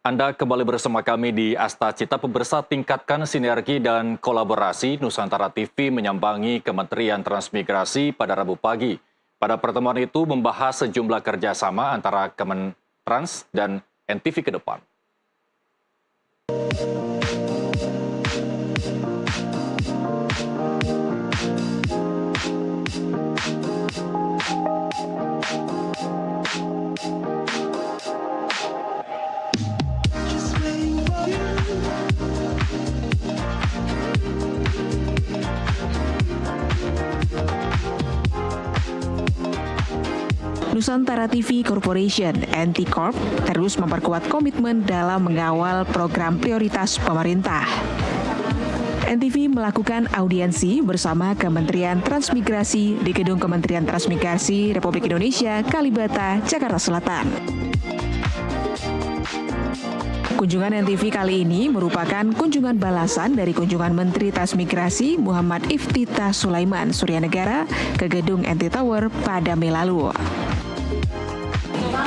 Anda kembali bersama kami di Asta Cita. Pemirsa, tingkatkan sinergi dan kolaborasi. Nusantara TV menyambangi Kementerian Transmigrasi pada Rabu pagi. Pada pertemuan itu membahas sejumlah kerjasama antara Kementrans dan NTV ke depan. Nusantara TV Corporation (NT Corp) terus memperkuat komitmen dalam mengawal program prioritas pemerintah. NTV melakukan audiensi bersama Kementerian Transmigrasi di Gedung Kementerian Transmigrasi Republik Indonesia, Kalibata, Jakarta Selatan. Kunjungan NTV kali ini merupakan kunjungan balasan dari kunjungan Menteri Transmigrasi Muhammad Iftithah Sulaiman Suryanegara ke Gedung NT Tower pada Mei lalu.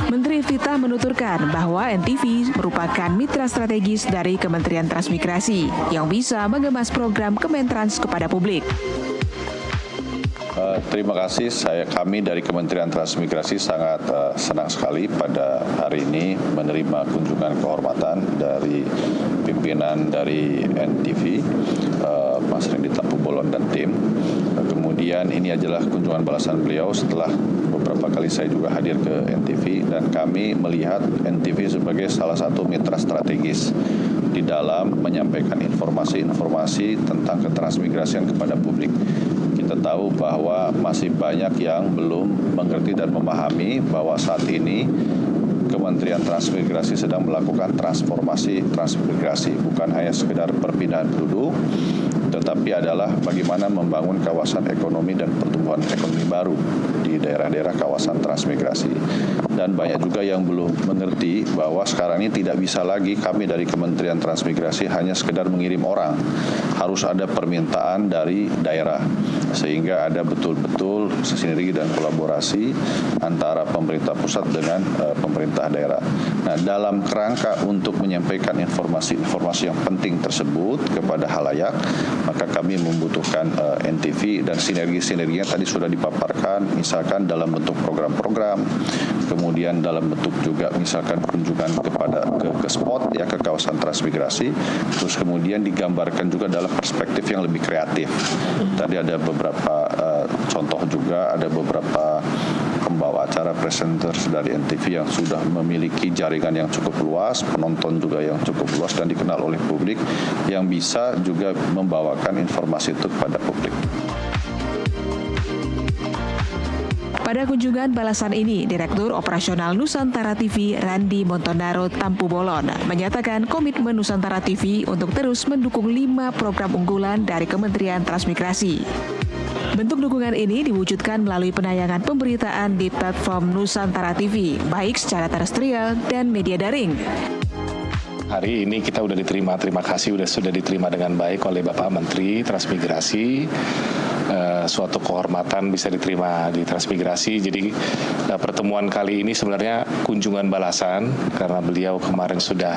Menteri Iftithah menuturkan bahwa NTV merupakan mitra strategis dari Kementerian Transmigrasi yang bisa mengemas program Kementrans kepada publik. Terima kasih. Kami dari Kementerian Transmigrasi sangat senang sekali pada hari ini menerima kunjungan kehormatan dari pimpinan dari NTV, Mas Rendy Tampu-Bolon dan tim. Kemudian ini adalah kunjungan balasan beliau setelah beberapa kali saya juga hadir ke NTV, dan kami melihat NTV sebagai salah satu mitra strategis di dalam menyampaikan informasi-informasi tentang ketransmigrasian kepada publik. Kita tahu bahwa masih banyak yang belum mengerti dan memahami bahwa saat ini Kementerian Transmigrasi sedang melakukan transformasi transmigrasi, bukan hanya sekedar perpindahan penduduk, tetapi adalah bagaimana membangun kawasan ekonomi dan pertumbuhan ekonomi baru di daerah-daerah kawasan transmigrasi. Dan banyak juga yang belum mengerti bahwa sekarang ini tidak bisa lagi kami dari Kementerian Transmigrasi hanya sekedar mengirim orang. Harus ada permintaan dari daerah, sehingga ada betul-betul sinergi dan kolaborasi antara pemerintah pusat dengan pemerintah daerah. Nah, dalam kerangka untuk menyampaikan informasi-informasi yang penting tersebut kepada halayak, maka kami membutuhkan NTV, dan sinergi-sinerginya tadi sudah dipaparkan, misalkan dalam bentuk program-program, kemudian dalam bentuk juga misalkan kunjungan ke spot ya, ke kawasan transmigrasi, terus kemudian digambarkan juga dalam perspektif yang lebih kreatif. Tadi ada beberapa contoh juga, ada beberapa pembawa acara presenters dari NTV yang sudah memiliki jaringan yang cukup luas, penonton juga yang cukup luas dan dikenal oleh publik, yang bisa juga membawakan informasi itu kepada publik. Pada kunjungan balasan ini, Direktur Operasional Nusantara TV Rendy Montonaro Tampu-Bolon menyatakan komitmen Nusantara TV untuk terus mendukung 5 program unggulan dari Kementerian Transmigrasi. Bentuk dukungan ini diwujudkan melalui penayangan pemberitaan di platform Nusantara TV, baik secara terestrial dan media daring. Hari ini kita terima kasih sudah diterima dengan baik oleh Bapak Menteri Transmigrasi. Suatu kehormatan bisa diterima di transmigrasi. Jadi pertemuan kali ini sebenarnya kunjungan balasan karena beliau kemarin sudah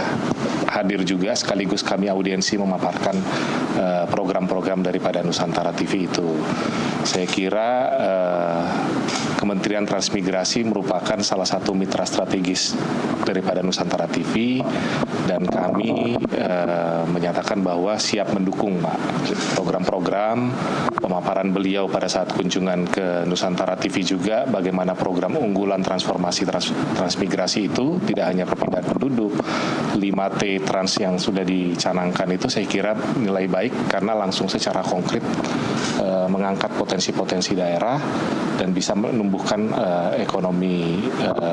hadir juga, sekaligus kami audiensi memaparkan program-program daripada Nusantara TV itu. Saya kira Kementerian Transmigrasi merupakan salah satu mitra strategis daripada Nusantara TV, dan kami menyatakan bahwa siap mendukung program-program pemaparan beliau pada saat kunjungan ke Nusantara TV juga, bagaimana program unggulan transformasi transmigrasi itu tidak hanya perpindahan penduduk, 5T trans yang sudah dicanangkan itu saya kira nilai baik karena langsung secara konkret mengangkat potensi-potensi daerah dan bisa menumbuhkan ekonomi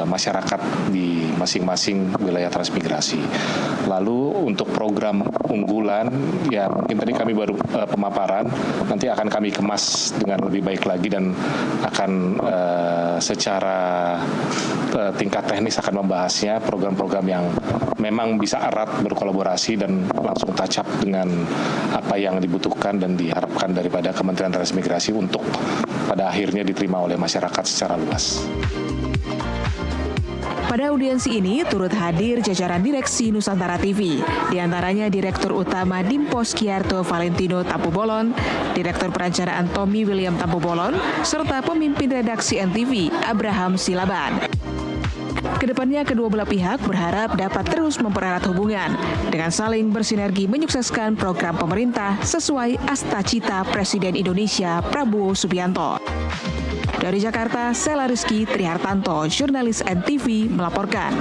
masyarakat di masing-masing wilayah transmigrasi. Lalu untuk program unggulan, ya mungkin tadi kami baru pemaparan, nanti akan kami kemas dengan lebih baik lagi dan akan secara tingkat teknis akan membahasnya, program-program yang memang bisa erat berkolaborasi dan langsung touch up dengan apa yang dibutuhkan dan diharapkan daripada Kementerian Transmigrasi untuk pada akhirnya diterima oleh masyarakat secara luas. Pada audiensi ini turut hadir jajaran direksi Nusantara TV, diantaranya Direktur Utama Dimpos Kiarto Valentino Tampubolon, Direktur Perencanaan Tommy William Tampubolon, serta pemimpin redaksi NTV Abraham Silaban. Kedepannya kedua belah pihak berharap dapat terus mempererat hubungan dengan saling bersinergi menyukseskan program pemerintah sesuai asta-cita Presiden Indonesia Prabowo Subianto. Dari Jakarta, Sela Rizky Trihartanto, jurnalis NTV melaporkan.